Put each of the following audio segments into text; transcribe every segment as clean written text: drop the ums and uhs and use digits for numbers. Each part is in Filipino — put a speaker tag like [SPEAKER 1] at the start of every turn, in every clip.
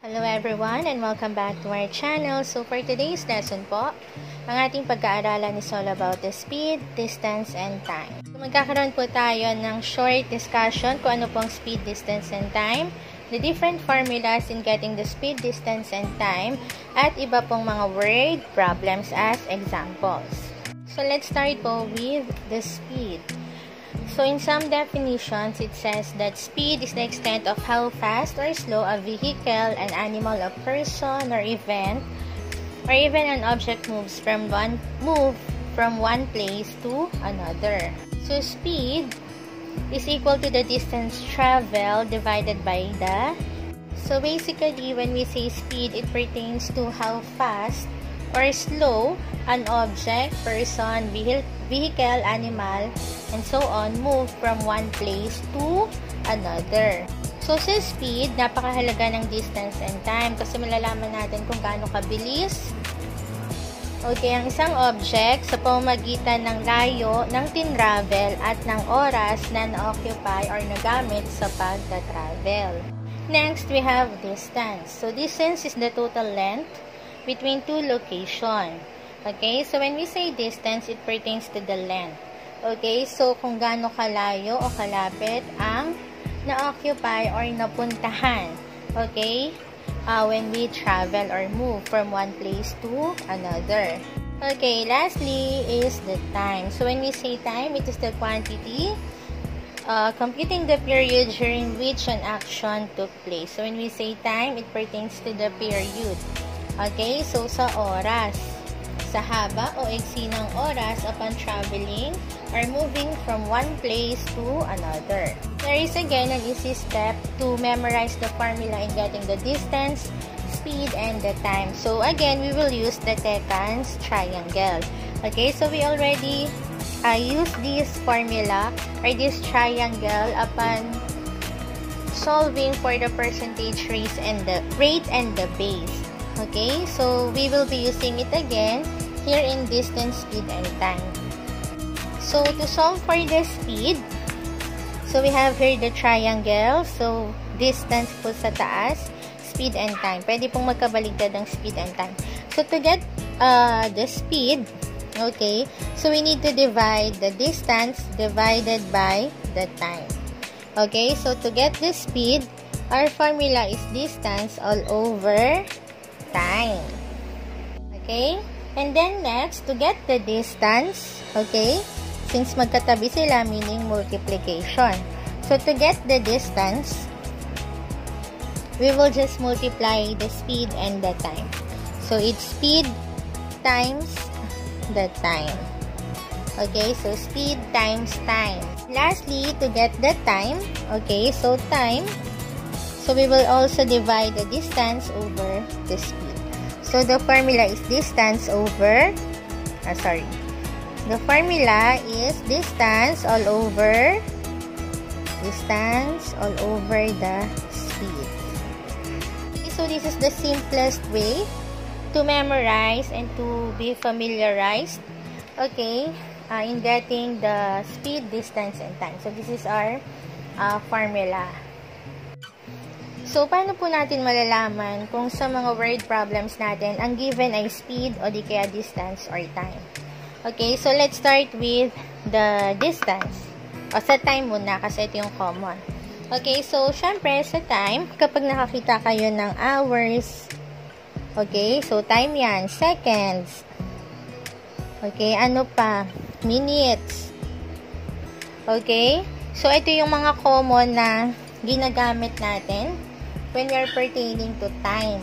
[SPEAKER 1] Hello everyone and welcome back to our channel. So for today's lesson po, ang ating pag-aaralan is all about the speed, distance, and time. So magkakaroon po tayo ng short discussion kung ano pong speed, distance, and time, the different formulas in getting the speed, distance, and time, at iba pong mga word problems as examples. So let's start po with the speed. So in some definitions, it says that speed is the extent of how fast or slow a vehicle, an animal, a person, or event, or even an object moves from one place to another. So speed is equal to the distance traveled divided by the. So basically, when we say speed, it pertains to how fast or slow an object, person, vehicle, animal, and so on move from one place to another. So sa speed, napakahalaga ng distance and time kasi malalaman natin kung gaano kabilis ang isang object sa pamamagitan ng layo ng tinravel at ng oras na na-occupy or nagamit sa pagta-travel. Next, we have distance. So distance is the total length between two locations. Okay, so when we say distance, it pertains to the length. Okay, so kung gaano kalayo o kalapit ang na-occupy or napuntahan. Okay, when we travel or move from one place to another. Okay, lastly is the time. So when we say time, it is the quantity computing the period during which an action took place. So when we say time, it pertains to the period. Okay, so sa oras, sa haba o iksi ng oras upon traveling or moving from one place to another. There is again an easy step to memorize the formula in getting the distance, speed, and the time. So again, we will use the Tekans triangle. Okay, so we already use this formula or this triangle upon solving for the percentage rate and the base. Okay, so we will be using it again here in distance, speed, and time. So to solve for the speed, so we have here the triangle. So distance po sa taas, speed and time. Pwede pong magkabaligtad ng speed and time. So to get the speed, okay, so we need to divide the distance divided by the time. Okay, so to get the speed, our formula is distance all over time. Okay? And then next, to get the distance, okay? Since magkatabi sila, meaning multiplication. So to get the distance, we will just multiply the speed and the time. So it's speed times the time. Okay? So speed times time. Lastly, to get the time, okay? So time, so we will also divide the distance over the speed. So the formula is distance over, the formula is distance all over the speed. Okay, so this is the simplest way to memorize and to be familiarized, okay, in getting the speed, distance, and time. So this is our formula. So, paano po natin malalaman kung sa mga word problems natin, ang given ay speed o di kaya distance or time? Okay, so let's start with the distance. O sa time muna kasi ito yung common. Okay, so syempre sa time, kapag nakakita kayo ng hours, okay, so time yan, seconds. Okay, ano pa? Minutes. Okay, so ito yung mga common na ginagamit natin when we are pertaining to time.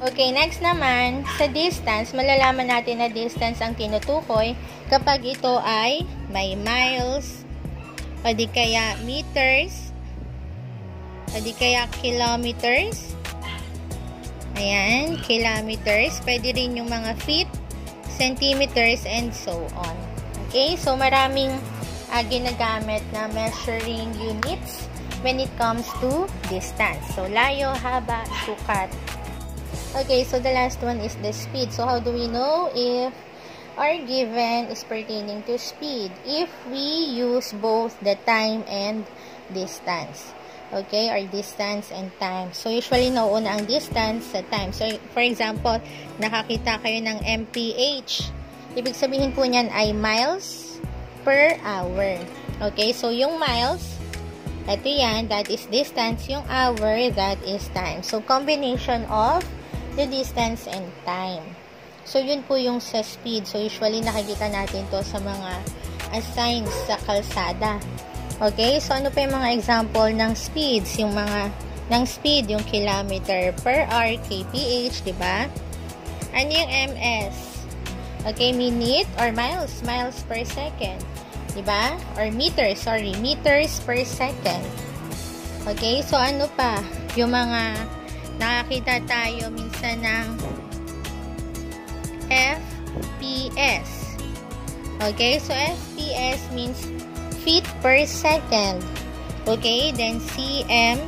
[SPEAKER 1] Okay, next naman, sa distance, malalaman natin na distance ang tinutukoy kapag ito ay may miles, o di kaya meters, o di kaya kilometers. Ayan, kilometers. Pwede rin yung mga feet, centimeters, and so on. Okay, so maraming ginagamit na measuring units when it comes to distance. So, layo, haba, sukat. Okay, so the last one is the speed. So, how do we know if our given is pertaining to speed? If we use both the time and distance. Okay, or distance and time. So, usually, nauuna ang distance sa time. So, for example, nakakita kayo ng mph. Ibig sabihin po niyan ay miles per hour. Okay, so yung miles, ito yan, that is distance. Yung hour, that is time. So, combination of the distance and time. So, yun po yung sa speed. So, usually, nakikita natin to sa mga signs sa kalsada. Okay, so ano pa yung mga example ng speeds? Yung mga, ng speed, yung kilometer per hour, kph, diba? Ano yung ms? Okay, minute or miles? Miles per second. Diba? Or meters, sorry, meters per second. Okay, so ano pa? Yung mga nakakita tayo minsan ng FPS. Okay, so FPS means feet per second. Okay, then cms.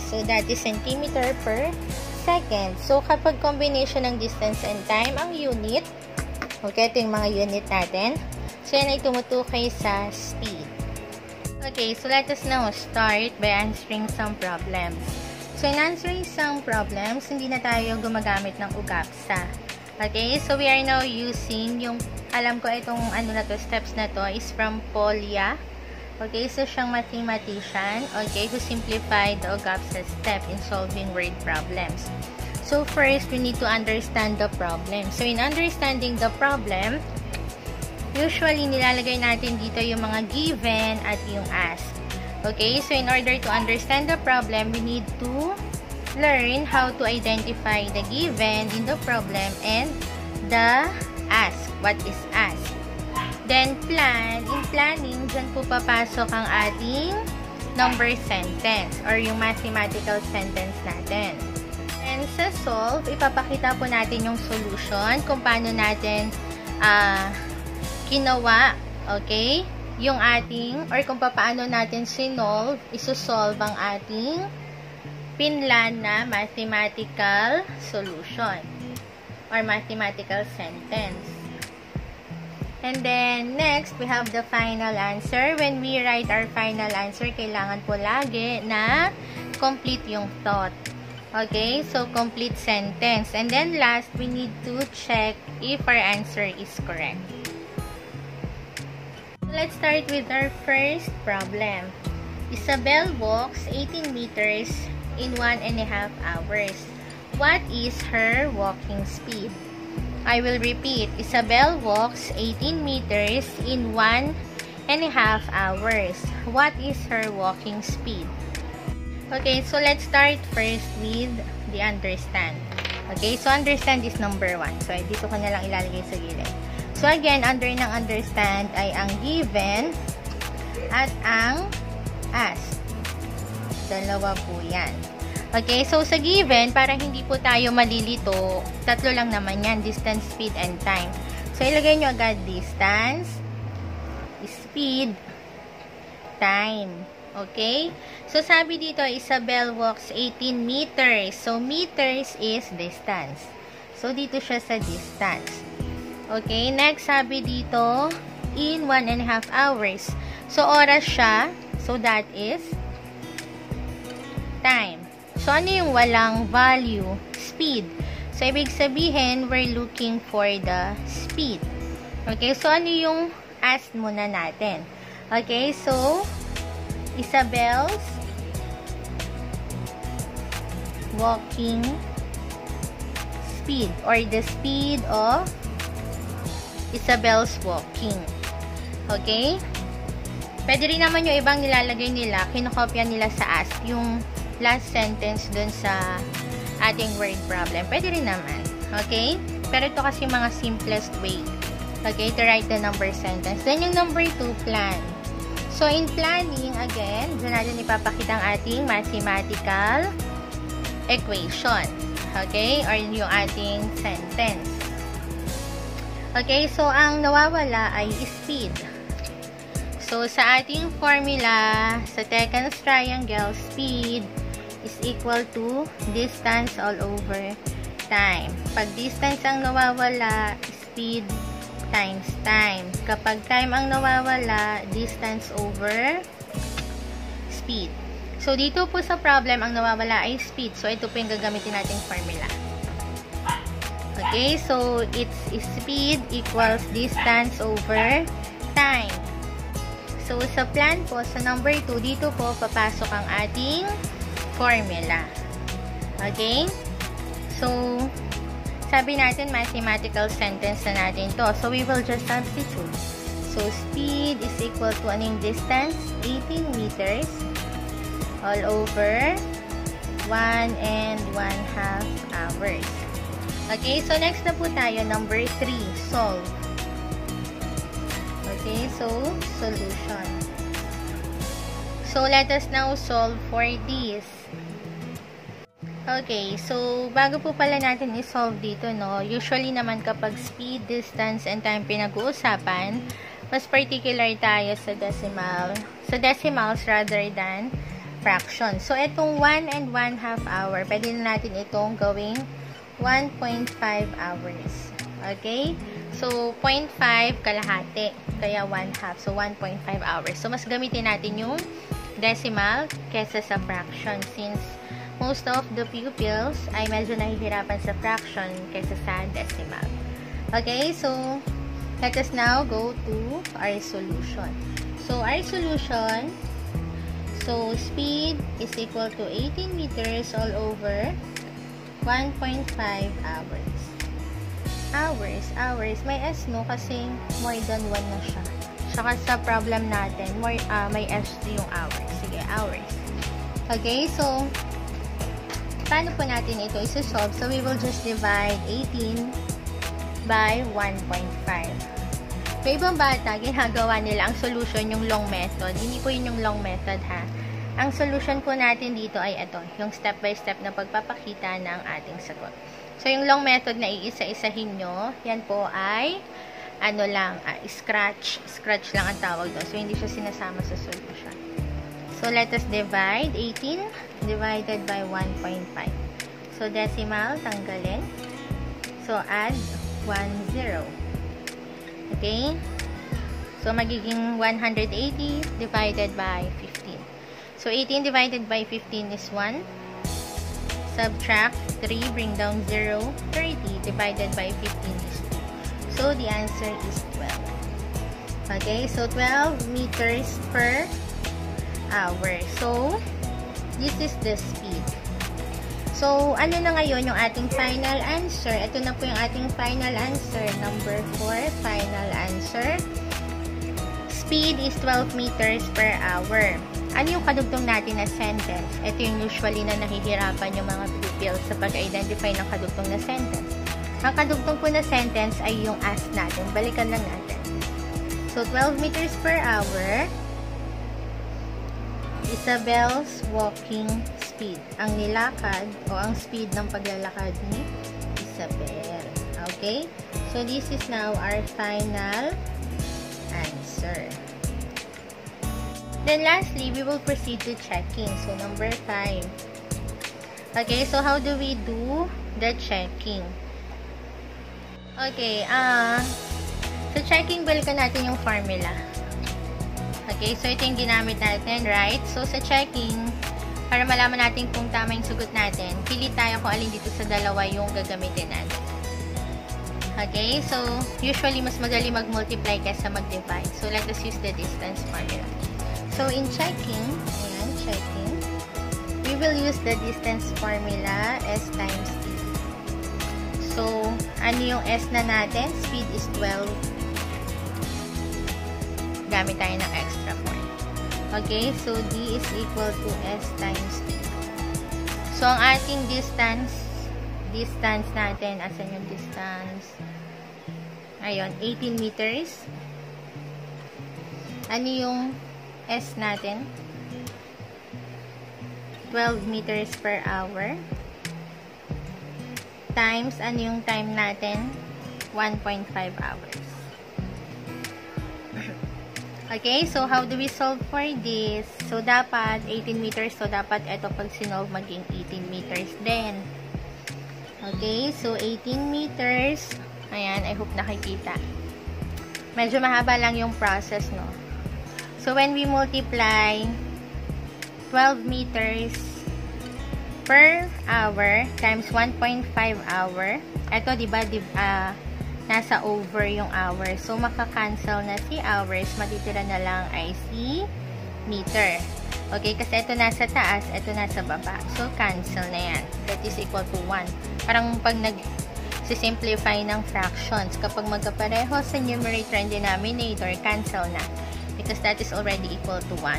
[SPEAKER 1] So, that is centimeter per second. So, kapag combination ng distance and time, ang unit, okay, ito yung mga unit natin. So, yan ay tumutukoy sa speed. Okay, so let us now start by answering some problems. So, in answering some problems, hindi na tayo gumagamit ng UGAPSA. Okay, so we are now using yung, alam ko itong ano na to, steps na to is from Polya. Okay, so siyang mathematician, okay, who simplified the UGAPSA step in solving word problems. So first, we need to understand the problem. So in understanding the problem, usually nilalagay natin dito yung mga given at yung ask. Okay, so in order to understand the problem, we need to learn how to identify the given in the problem and the ask. What is ask? Then, plan. In planning, dyan po papasok ang ating number sentence or yung mathematical sentence natin. And sa solve, ipapakita po natin yung solution kung paano natin ginawa, okay, yung ating, or kung paano natin sinolve, isosolve ang ating pinlan na mathematical solution or mathematical sentence. And then, next, we have the final answer. When we write our final answer, kailangan po lagi na complete yung thought. Okay? So, complete sentence. And then, last, we need to check if our answer is correct. So, let's start with our first problem. Isabel walks 18 meters in 1.5 hours. What is her walking speed? I will repeat. Isabel walks 18 meters in 1.5 hours. What is her walking speed? Okay, so let's start first with the understand. Okay, so understand is number 1. So, dito ko na lang ilalagay sa gilid. So, again, under ng understand ay ang given at ang ask. Dalawa po yan. Okay, so sa given, para hindi po tayo malilito, tatlo lang naman yan, distance, speed, and time. So, ilagay nyo agad distance, speed, time. Okay? So, sabi dito, Isabel walks 18 meters. So, meters is distance. So, dito siya sa distance. Okay? Next, sabi dito, in 1.5 hours. So, oras siya. So, that is time. So, ano yung walang value? Speed. So, ibig sabihin, we're looking for the speed. Okay? So, ano yung ask muna natin? Okay? So, Isabel's walking speed or the speed of Isabel's walking. Okay? Pwede rin naman yung ibang nilalagay nila, kinokopya nila sa ask, yung last sentence dun sa ating word problem. Pwede rin naman. Okay? Pero ito kasi mga simplest way. Okay? To write the number sentence. Then yung number 2, plan. So, in planning, again, dyan natin ipapakita ang ating mathematical equation. Okay? Or yung ating sentence. Okay? So, ang nawawala ay speed. So, sa ating formula, sa Tekens triangle, speed is equal to distance all over time. Pag distance ang nawawala, speed times time. Kapag time ang nawawala, distance over speed. So, dito po sa problem, ang nawawala ay speed. So, ito po yung gagamitin nating formula. Okay, so it's speed equals distance over time. So, sa plan po, sa number 2, dito po papasok ang ating formula. Okay? So, sabi natin, mathematical sentence na natin to. So, we will just substitute. So, speed is equal to anong distance? 18 meters all over 1 and 1/2 hours. Okay, so next na po tayo, number 3, solve. Okay, so solution. So let us now solve for this. Okay, so bago po pala natin i-solve dito, no, usually naman kapag speed, distance, and time pinag-uusapan, mas particular tayo sa decimals rather than fraction. So itong 1 and 1/2 hour, pwede na natin itong gawing 1.5 hours. Okay? So, 0.5 kalahati. Kaya 1/2. So, 1.5 hours. So, mas gamitin natin yung decimal kesa sa fraction since most of the pupils ay medyo nahihirapan sa fraction kesa sa decimal. Okay? So, let us now go to our solution. So, our solution, so, speed is equal to 18 meters all over 1.5 hours. Hours. May S, no? Kasi more than 1 na siya. Saka sa problem natin, may S yung hours. Sige, hours. Okay, so, paano po natin ito isi-solve? So, we will just divide 18 by 1.5. May ibang bata, ginagawa nila ang solution yung long method. Hindi po yun yung long method, ha? Ang solution po natin dito ay ito, yung step-by-step na pagpapakita ng ating sagot. So, yung long method na iisa-isahin nyo, yan po ay, scratch. Scratch lang ang tawag doon. So, hindi siya sinasama sa solution. So, let us divide 18 divided by 1.5. So, decimal, tanggalin. So, add 1, 0. Okay? So, magiging 180 divided by 15. So, 18 divided by 15 is 1. Subtract 3, bring down 0. 30 divided by 15 is 2. So, the answer is 12. Okay, so 12 meters per hour. So, this is the speed. So, ano na ngayon yung ating final answer? Ito na po yung ating final answer. Number 4, final answer. Speed is 12 meters per hour. Ano yung kadugtong natin na sentence? Ito yung usually na nahihirapan yung mga pupils sa pag-identify ng kadugtong na sentence. Ang kadugtong po na sentence ay yung ask natin. Balikan lang natin. So, 12 meters per hour. Isabel's walking speed. Ang nilakad o ang speed ng paglalakad ni Isabel. Okay? So, this is now our final answer. Then lastly, we will proceed to checking. So, number 5. Okay, so how do we do the checking? Okay, sa checking, balikan natin yung formula. Okay, so ito yung ginamit natin, right? So, sa checking, para malaman natin kung tama yung sugot natin, pili tayo kung alin dito sa dalawa yung gagamitin natin. Okay, so, usually, mas madali mag-multiply kaysa mag-divide. So, let us use the distance formula. So, in checking, ayan, checking, we will use the distance formula, S times T. So, ano yung S na natin? Speed is 12. Gamit tayo ng extra point. Okay, so D is equal to S times T. So, ang ating distance natin, asan yung distance? Ayun, 18 meters. Ano yung S natin? 12 meters per hour. Times, ano yung time natin? 1.5 hours. Okay, so how do we solve for this? So, dapat 18 meters. So, dapat ito pag sinolve maging 18 meters din. Okay, so 18 meters. Ayan, I hope nakikita. Medyo mahaba lang yung process, no? So, when we multiply 12 meters per hour times 1.5 hour. Ito, diba, nasa over yung hour. So, makakancel na si hours. Matitira na lang ay si meter. Okay, kasi ito nasa taas, ito nasa baba. So, cancel na yan. That is equal to 1. Parang pag nag-simplify ng fractions, kapag magkapareho sa numerator and denominator, cancel na. Because that is already equal to 1.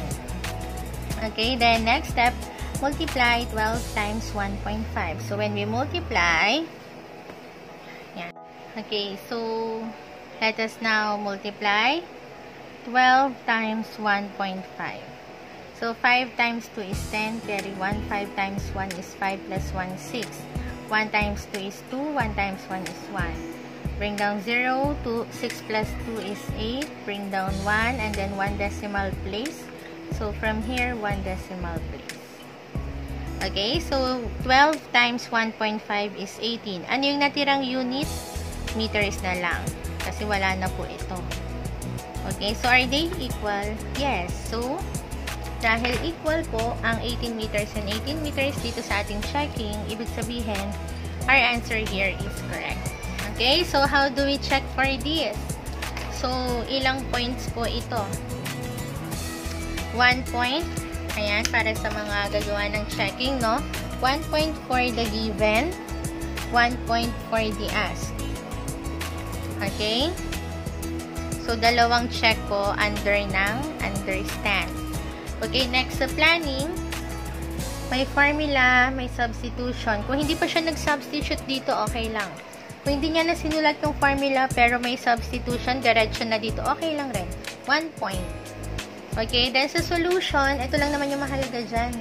[SPEAKER 1] Okay, then next step, multiply 12 times 1.5. So, when we multiply, yan. Okay, so, let us now multiply 12 times 1.5. So, 5 times 2 is 10, carry 1. 5 times 1 is 5 plus 1, 6. 1 times 2 is 2, 1 times 1 is 1. Bring down 0, 6 plus 2 is 8. Bring down 1, and then 1 decimal place. So, from here, 1 decimal place. Okay, so, 12 times 1.5 is 18. Ano yung natirang unit? Meters na lang. Kasi wala na po ito. Okay, so are they equal? Yes. So, dahil equal po ang 18 meters and 18 meters dito sa ating checking, ibig sabihin, our answer here is correct. Okay, so how do we check for this? So, ilang points po ito? 1 point. Ayan, para sa mga gagawa ng checking, no? 1 point for the given, 1 point for the asked. Okay? So, dalawang check po under ng understand. Okay, next sa planning, may formula, may substitution. Kung hindi pa siya nag-substitute dito, okay lang. Kung hindi niya na sinulat yung formula, pero may substitution, diretso na dito, okay lang rin. 1 point. Okay, then sa solution, ito lang naman yung mahalaga dyan.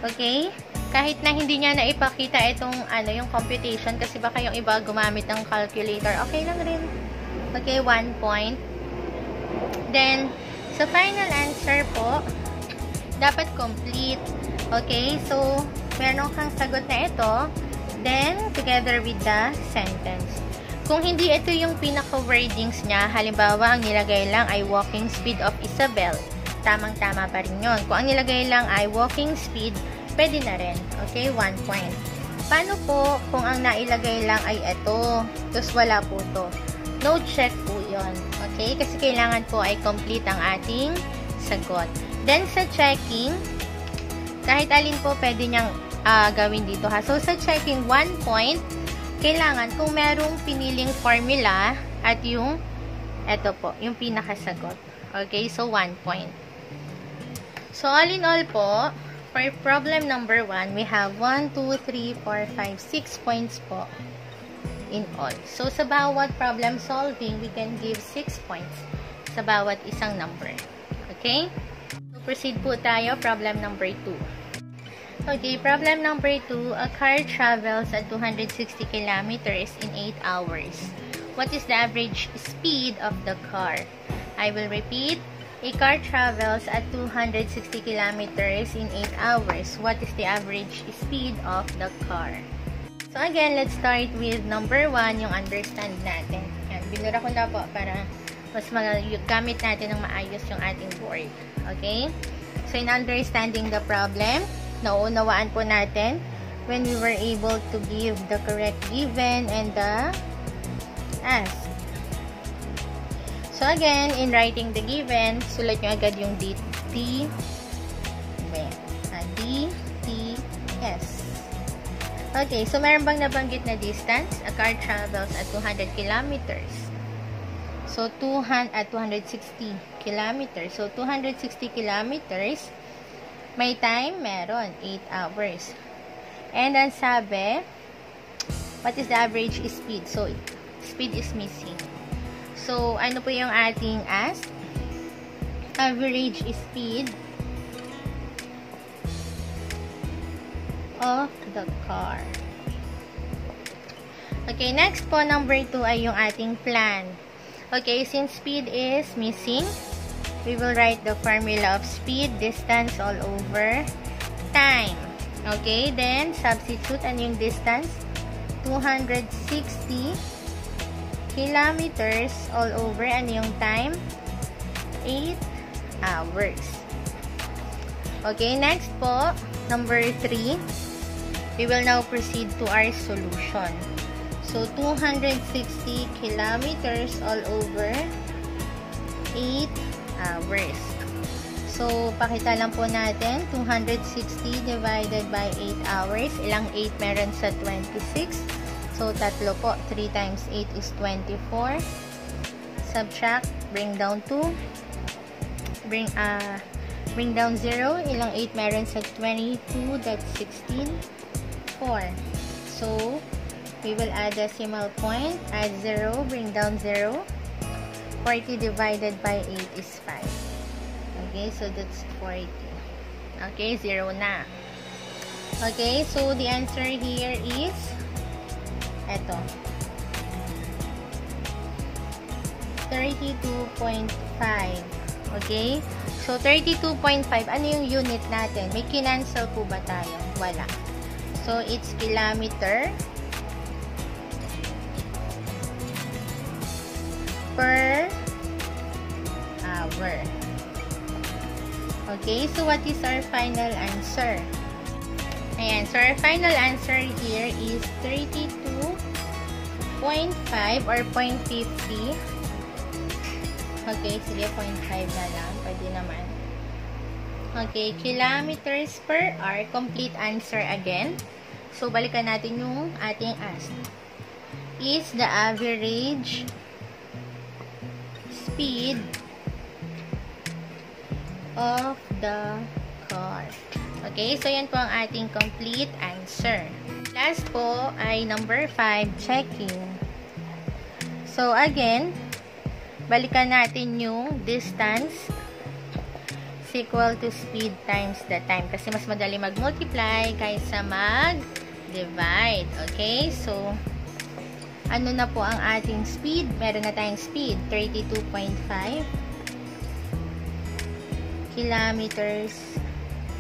[SPEAKER 1] Okay? Kahit na hindi niya na ipakita itong, yung computation, kasi baka yung iba gumamit ng calculator, okay lang rin. Okay, 1 point. Then, sa final answer po, dapat complete. Okay, so, meron kang sagot na ito, then, together with the sentence. Kung hindi ito yung pinaka-wordings niya, halimbawa, ang nilagay lang ay walking speed of Isabel, tamang-tama pa rin yun. Kung ang nilagay lang ay walking speed, pwede na rin. Okay, 1 point. Paano po kung ang nailagay lang ay ito, tapos wala po to? No check po yun. Okay, kasi kailangan po ay complete ang ating sagot. Then, sa checking, kahit alin po pwede niyang gawin dito ha. So, sa checking, 1 point, kailangan kung merong piniling formula at yung, eto po, yung pinakasagot. Okay, so 1 point. So, all in all po, for problem number 1, we have 1, 2, 3, 4, 5, 6 points po in all. So, sa bawat problem solving, we can give 6 points sa bawat isang number. Okay? Proceed po tayo, problem number 2. Okay, problem number 2, a car travels at 260 kilometers in 8 hours. What is the average speed of the car? I will repeat. A car travels at 260 kilometers in 8 hours. What is the average speed of the car? So again, let's start with number 1, yung understand natin. Yan, binura ko na po para mas gamit natin ng maayos yung ating board. Okay? So, in understanding the problem, nauunawaan po natin when we were able to give the correct given and the asked. So, again, in writing the given, sulat nyo agad yung D, T, S. Okay, so meron bang nabanggit na distance? A car travels at 200 kilometers. So, 260 kilometers. So, 260 kilometers, may time, meron, 8 hours. And then sabi, what is the average speed? So, speed is missing. So, ano po yung ating ask? Average speed of the car. Okay, next po, number 2 ay yung ating plan. Okay, since speed is missing, we will write the formula of speed, distance all over time. Okay, then substitute ano yung distance? 260 kilometers all over. Ano yung time? 8 hours. Okay, next po, number 3. We will now proceed to our solution. So, 260 kilometers all over 8 hours. So, pakita lang po natin, 260 divided by 8 hours. Ilang 8 meron sa 26? So, tatlo po. 3 times 8 is 24. Subtract, bring down 2. Bring down 0. Ilang 8 meron sa 22? That's 16. 4. So, we will add decimal point. Add 0. Bring down 0. 40 divided by 8 is 5. Okay, so that's 40. Okay, 0 na. Okay, so the answer here is eto. 32.5. Okay? So, 32.5. Ano yung unit natin? May kinancel po ba tayo? Wala. So, it's kilometer per hour. Okay? So, what is our final answer? Ayan. So, our final answer here is 32.5 or 0.50. Okay, sige, 0.5 na lang. Pwede naman. Okay, kilometers per hour. Complete answer again. So, balikan natin yung ating ask. Is the average speed of the car? Okay, so yan po ang ating complete answer. Last po ay number 5, checking. So, again, balikan natin yung distance is equal to speed times the time. Kasi mas madali mag-multiply kaysa mag-divide. Okay? So, ano na po ang ating speed? Meron na tayong speed. 32.5 kilometers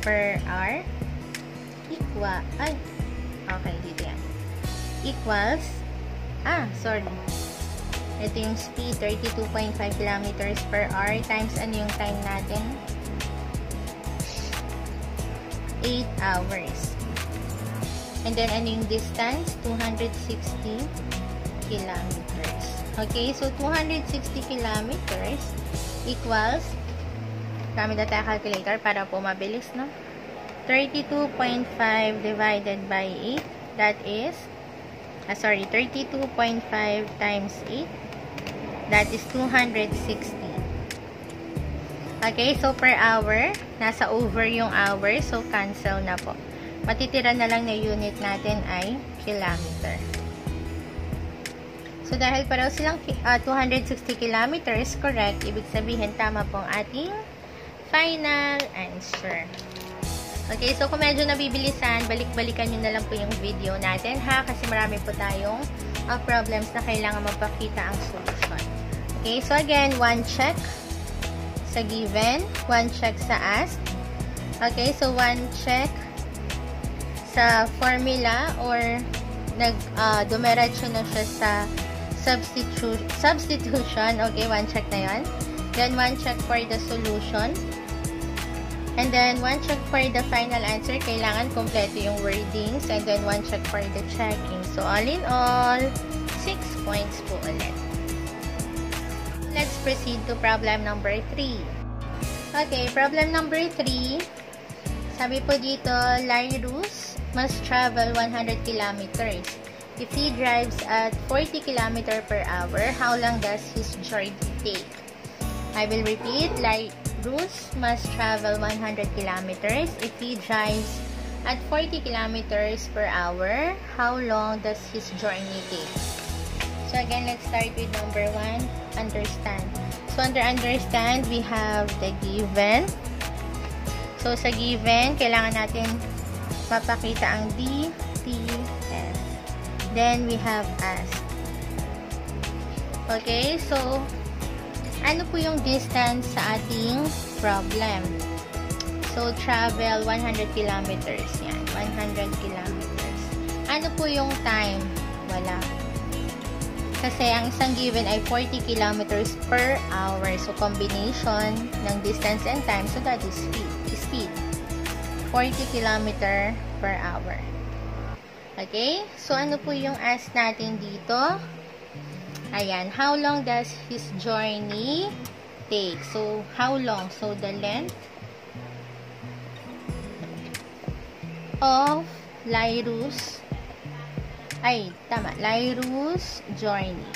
[SPEAKER 1] per hour okay, dito yan. Equals, sorry. Ito yung speed, 32.5 kilometers per hour times ano yung time natin? 8 hours. And then, ano yung distance? 260 kilometers. Okay, so 260 kilometers equals, gamit na tayo calculator para po mabilis, no? 32.5 divided by 8, that is, 32.5 times 8, that is 260. Okay, so per hour, nasa over yung hour, so cancel na po. Matitira na lang na unit natin ay kilometer. So, dahil pareho silang 260 kilometers, correct, ibig sabihin tama pong ating final answer. Okay, so kung medyo nabibilisan, balik-balikan nyo na lang po yung video natin, ha? Kasi marami po tayong problems na kailangan mapakita ang solution. Okay, so again, 1 check sa given, 1 check sa asked. Okay, so 1 check sa formula or dumiretso na siya sa substitution. Okay, 1 check na yun. Then, 1 check for the solution. And then, 1 check for the final answer. Kailangan kompleto yung wordings. And then, 1 check for the checking. So, all in all, 6 points po ulit. Let's proceed to problem number 3. Okay, problem number 3. Sabi po dito, Lairus must travel 100 kilometers. If he drives at 40 km per hour, how long does his journey take? I will repeat, Lairus must travel 100 kilometers. If he drives at 40 kilometers per hour, how long does his journey take? So again, let's start with number 1, understand. So under understand, we have the given. So sa given, kailangan natin mapakita ang D, T, S. Then we have asked. Okay, so ano po yung distance sa ating problem? So, travel 100 kilometers. Yan, 100 kilometers. Ano po yung time? Wala. Kasi ang isang given ay 40 kilometers per hour. So, combination ng distance and time. So, that is speed. 40 km per hour. Okay? So, ano po yung ask natin dito? Ayan. How long does his journey take? So, how long? So, the length of Lairus journey.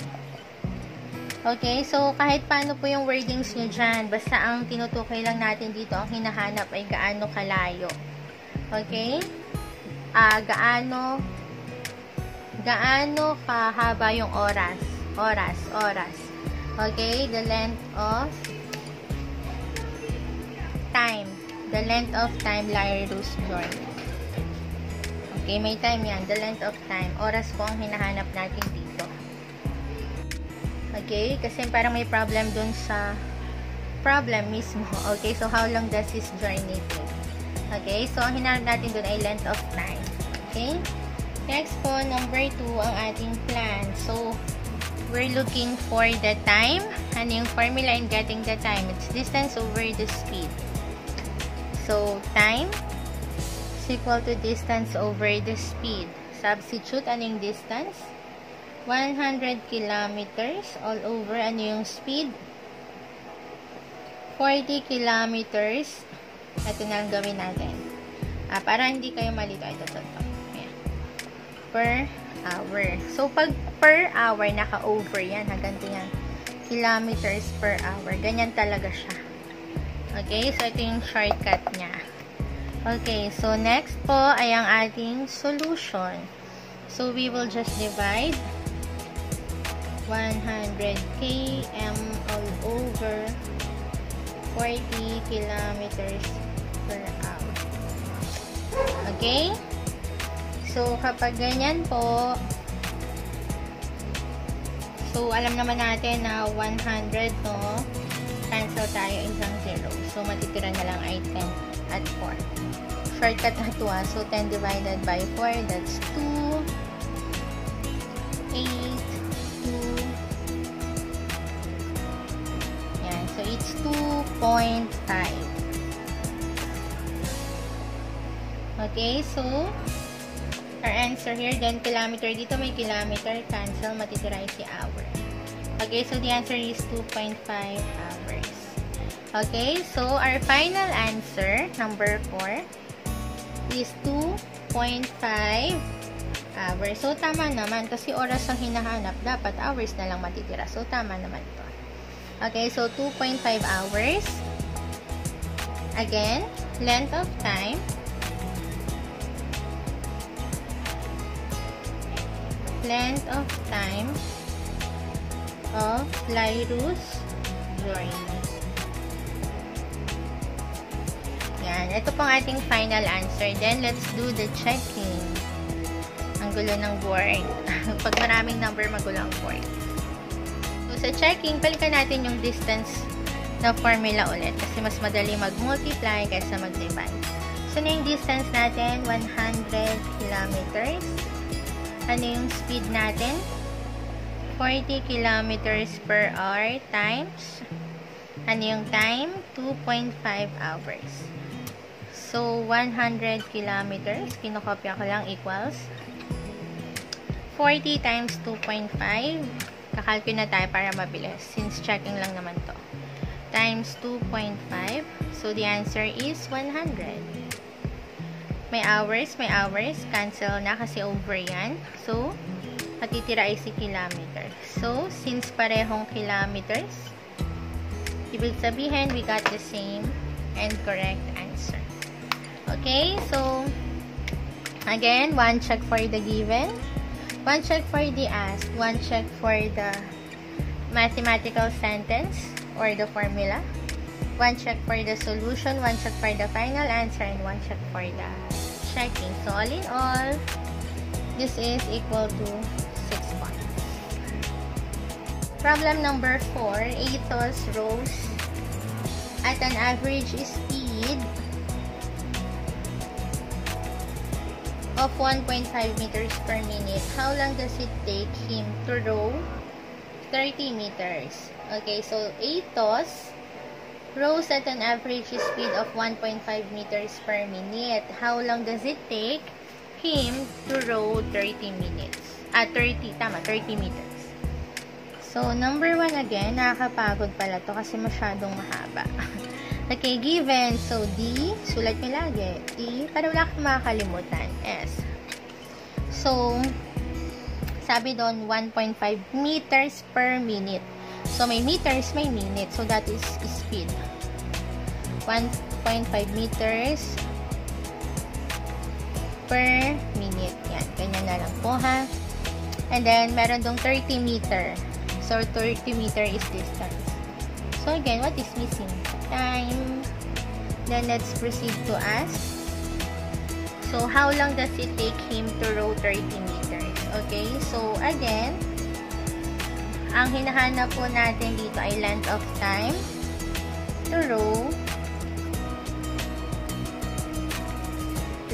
[SPEAKER 1] Okay, so kahit paano po yung wordings nyo dyan, basta ang tinutukoy lang natin dito, ang hinahanap ay gaano kalayo. Okay? Gaano kahaba yung oras. Okay, the length of time. The length of time Lairus journey. Okay, may time yan. The length of time. Oras po ang hinahanap natin dito. Okay, kasi parang may problem dun sa problem mismo. Okay, so how long does his journey take? Okay, so ang hinahanap natin dun ay length of time. Okay, next po, number 2, ang ating plan. So, we're looking for the time. Ano yung formula in getting the time? It's distance over the speed. So, time is equal to distance over the speed. Substitute, ano yung distance? 100 kilometers all over, ano yung speed? 40 kilometers. Ito na lang gawin natin. Para hindi kayo malito. Ito. Ayan. Per hour. So, pag per hour, naka-over yan. Ganito yan. Kilometers per hour. Ganyan talaga siya. Okay? So, ito yung shortcut niya. Okay, so next po ay ang ating solution. So, we will just divide 100 km all over 40 kilometers per hour. Okay? So, kapag ganyan po, so, alam naman natin na 100, no? Cancel tayo isang 0. So, matitira na lang ay 10 at 4. Shortcut na ito, so 10 divided by 4, that's 2, 8, 2. Yan, so it's 2.5. Okay, so our answer here, then kilometer, dito may kilometer, cancel, matitira si hour. Okay, so the answer is 2.5 hours. Okay, so our final answer, number 4, is 2.5 hours. So, tama naman. Kasi oras ang hinahanap. Dapat hours na lang matitira. So, tama naman to. Okay, so 2.5 hours. Again, length of time. Length of time of Lairus journey. Yan. Ito pong ating final answer. Then, let's do the checking. Ang gulo ng board. Pag maraming number, magulo ang board. So, sa checking, balikan natin yung distance na formula ulit. Kasi mas madali mag-multiply kaysa mag-divide. So, na yung distance natin? 100 kilometers. Ano yung speed natin? 40 kilometers per hour times. Ano yung time? 2.5 hours. So, 100 kilometers, kinokopya ko lang, equals 40 times 2.5. Kakalculate na tayo para mabilis, since checking lang naman to. Times 2.5. So, the answer is 100. May hours, cancel na kasi over yan. So, matitira ay si kilometer. So, since parehong kilometers, ibig sabihin, we got the same and correct answer. Okay, so, again, one check for the given, one check for the asked, one check for the mathematical sentence or the formula, one check for the solution, one check for the final answer, and one check for the checking. So, all in all, this is equal to 6 points. Problem number 4, Athos rose at an average speed of 1.5 meters per minute. How long does it take him to row 30 meters? Okay, so Athos rows at an average speed of 1.5 meters per minute. How long does it take him to row 30 minutes? 30 meters. So, number 1 again, nakakapagod pala to kasi masyadong mahaba. Okay, given. So, D, sulat nyo lagi. D, para wala kang makakalimutan. S. So, sabi doon, 1.5 meters per minute. So, may meters, may minute. So, that is speed. 1.5 meters per minute. Yan, ganyan na lang po, ha? And then, meron dong 30 meter. So, 30 meter is distance. So, again, what is missing? Time. Then, let's proceed to ask. So, how long does it take him to row 30 meters? Okay, so again, ang hinahanap po natin dito ay length of time to row.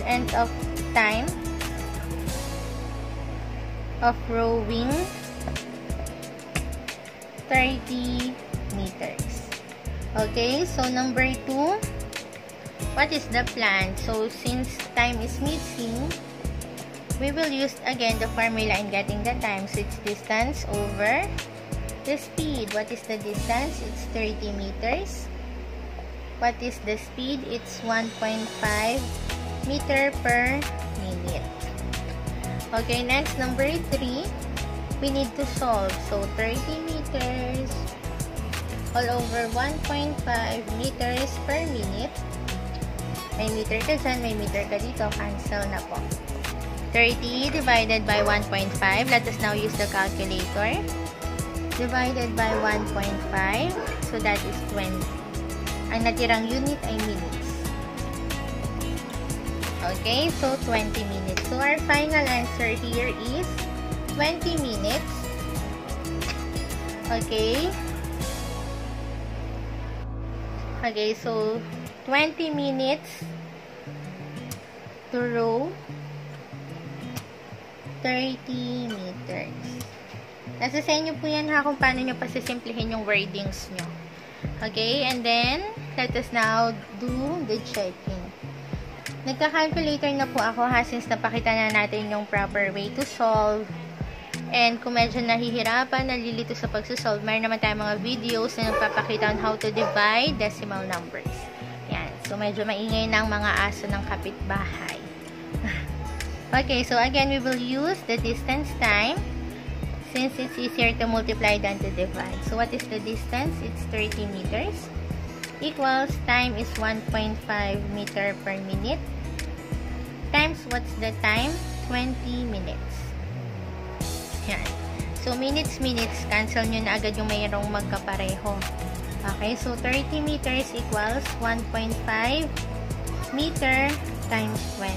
[SPEAKER 1] Length of time of rowing 30 meters. Okay, so number 2, what is the plan? So, since time is missing, we will use again the formula in getting the time. So, it's distance over the speed. What is the distance? It's 30 meters. What is the speed? It's 1.5 meter per minute. Okay, next, number 3, we need to solve. So, 30 meters all over 1.5 meters per minute. May meter ka dyan, may meter ka dito. Cancel na po. 30 divided by 1.5. Let us now use the calculator. Divided by 1.5. So, that is 20. Ang natirang unit ay minutes. Okay, so 20 minutes. So, our final answer here is 20 minutes. Okay. Okay, so 20 minutes to row 30 meters. Nasa sa inyo po yan ha kung paano nyo pasisimplihin yung wordings nyo. Okay, and then, let us now do the checking. Nagka-calculator na po ako ha since napakita na natin yung proper way to solve. And kung medyo nahihirapan, nalilito sa pagsusolve, mayroon naman tayong mga videos na nagpapakita on how to divide decimal numbers. Yan. So, medyo maingay na ang mga aso ng kapitbahay. Okay, so again, we will use the distance time since it's easier to multiply than to divide. So, what is the distance? It's 30 meters equals time is 1.5 meter per minute times what's the time? 20 minutes. Yan. So, minutes, cancel nyo na agad yung mayroong magkapareho. Okay, so 30 meters equals 1.5 meter times 20.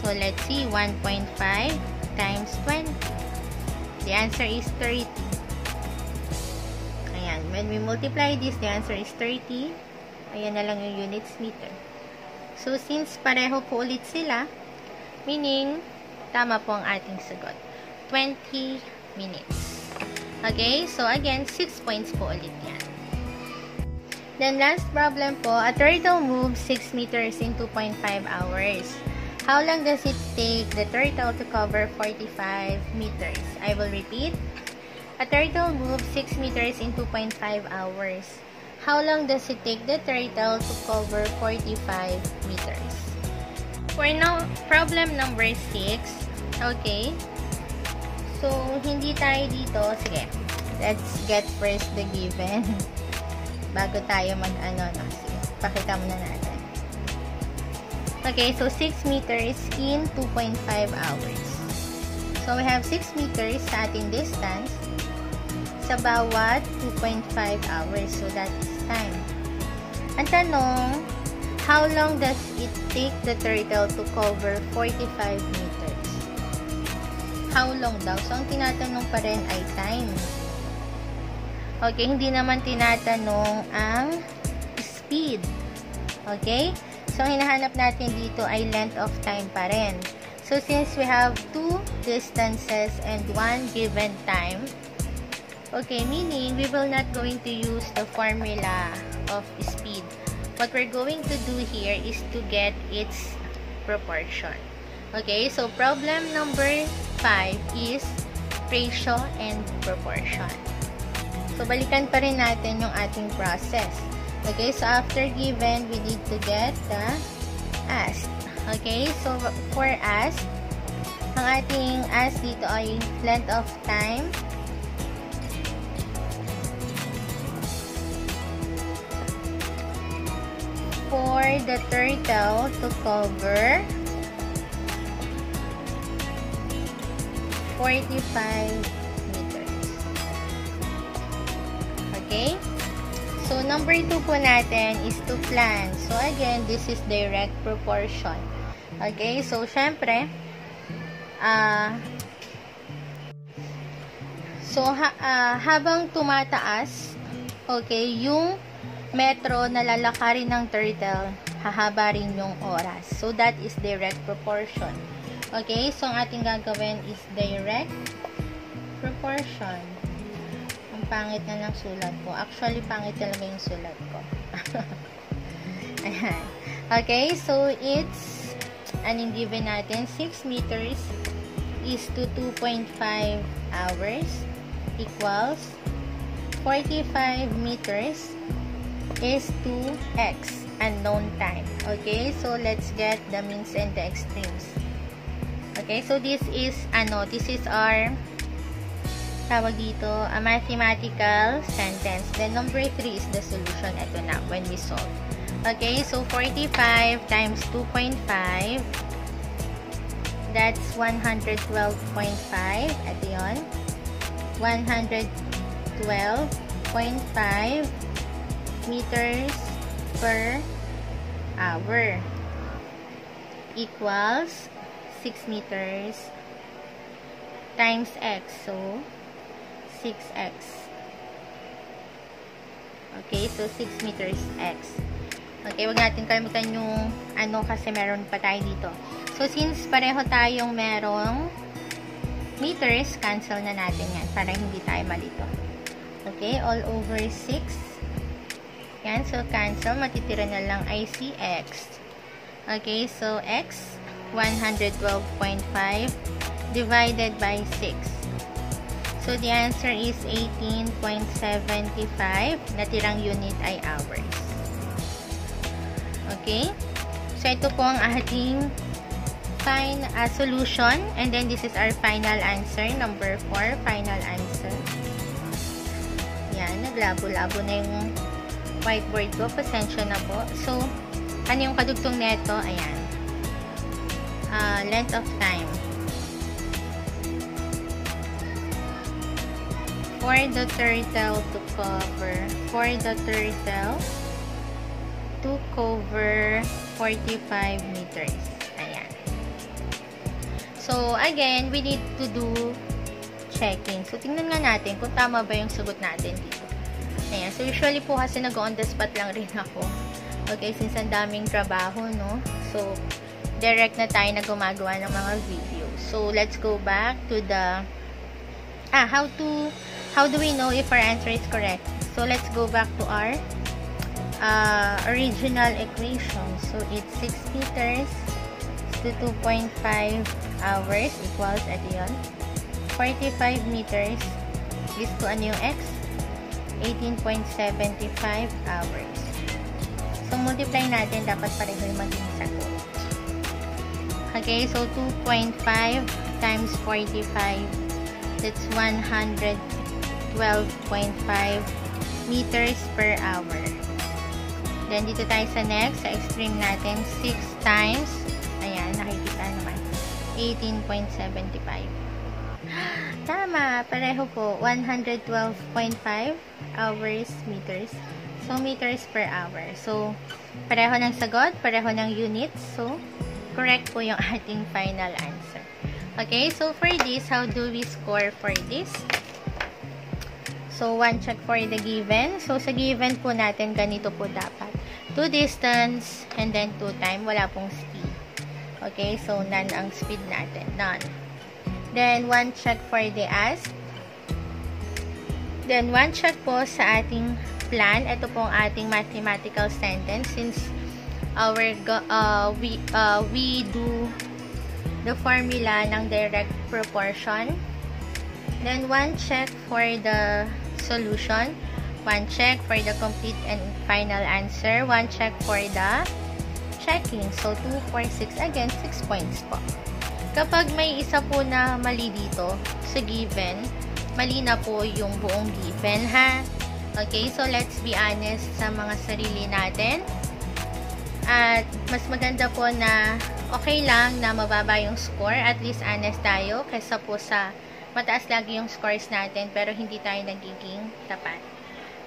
[SPEAKER 1] So, let's see, 1.5 times 20. The answer is 30. Ayan, when we multiply this, the answer is 30. Ayan na lang yung units meter. So, since pareho po ulit sila, meaning, tama po ang ating sagot. 20 minutes. Okay, so again, 6 points po ulit yan. Then, last problem po, a turtle moves 6 meters in 2.5 hours. How long does it take the turtle to cover 45 meters? I will repeat. A turtle moves 6 meters in 2.5 hours. How long does it take the turtle to cover 45 meters? For now, problem number 6. Okay. So, hindi tayo dito. Sige. Let's get first the given. Bago tayo mag-ano. No? Sige. Pakita muna natin. Okay, so 6 meters in 2.5 hours. So, we have 6 meters sa ating distance sa bawat 2.5 hours. So, that is time. Ang tanong, how long does it take the turtle to cover 45 meters? How long daw? So, ang tinatanong pa rin ay time. Okay, hindi naman tinatanong ang speed. Okay? So, ang hinahanap natin dito ay length of time pa rin. So, since we have two distances and one given time, Okay, meaning we will not going to use the formula of speed. What we're going to do here is to get its proportion. Okay, so problem number 5 is ratio and proportion. So, balikan pa rin natin yung ating process. Okay, so after given, we need to get the asked. Okay, so for asked, ang ating asked dito ay length of time for the turtle to cover 45 meters. Okay? So, number 2 po natin is to plan. So, again, this is direct proportion. Okay? So, syempre, habang tumataas, okay, yung metro na lalakarin ng turtle, hahaba rin yung oras. So, that is direct proportion. Okay? So, ang ating gagawin is direct proportion. Ang pangit na ng sulat ko. Actually, pangit talaga yung sulat ko. Ayan. Okay? So, it's, anong given natin? 6 meters is to 2.5 hours equals 45 meters is to x, unknown time. Okay, so let's get the means and the extremes. Okay, so this is our tawag dito, a mathematical sentence. Then number 3 is the solution. Ito na, when we solve. Okay, so 45 times 2.5, that's 112.5. Ito yun. 112.5 meters per hour equals 6 meters times x. So, 6x. Okay, so 6 meters x. Okay, wag natin kalimutan yung kasi meron pa tayo dito. So, since pareho tayong merong meters, cancel na natin yan para hindi tayo malito. Okay, all over 6. Yan, so cancel. Matitira na lang ay si x. Okay, so x, 112.5 divided by 6. So, the answer is 18.75. Natirang unit ay hours. Okay? So, ito po ang ating solution. And then, this is our final answer. Number 4, final answer. Yan, naglabo-labo na yung whiteboard ko. Pasensya na po. So, ano yung kadugtong neto? Ayan. Length of time. For the turtle to cover 45 meters. Ayan. So, again, we need to do checking. So, tingnan nga natin kung tama ba yung sagot natin dito. Ayan. So, usually po kasi nag-on the spot lang rin ako. Okay, since ang daming trabaho, no? So, direct na tayo na gumagawa ng mga videos. So, let's go back to the how do we know if our answer is correct? So, let's go back to our original equation. So, it's 6 meters to 2.5 hours equals, ito yun, 45 meters is to ano yung x? 18.75 hours. So, multiply natin, dapat pareho yung maging sagot. Okay, so 2.5 times 45, that's 112.5 meters per hour. Then, dito tayo sa next, sa extreme natin, 6 times, ayan, nakikita naman, 18.75. Tama, pareho po, 112.5 hours meters. So, meters per hour. So, pareho ng sagot, pareho ng units. So, correct po yung ating final answer. Okay, so for this, how do we score for this? So, 1 check for the given. So, sa given po natin, ganito po dapat. 2 distance, and then 2 time. Wala pong speed. Okay, so none ang speed natin. None. Then, 1 check for the ask. Then, 1 check po sa ating plan. Ito po ang ating mathematical sentence since we do the formula ng direct proportion. Then, 1 check for the solution. 1 check for the complete and final answer. 1 check for the checking. So, 2, 4, 6. Again, 6 points po. Kapag may isa po na mali dito sa given, mali na po yung buong given, ha? Okay, so let's be honest sa mga sarili natin. At mas maganda po na okay lang na mababa yung score. At least honest tayo kaysa po sa mataas lagi yung scores natin pero hindi tayo nagiging tapat.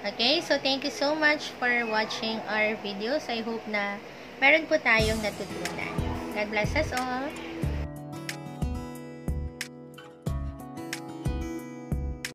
[SPEAKER 1] Okay, so thank you so much for watching our videos. I hope na meron po tayong natutunan. God bless us all.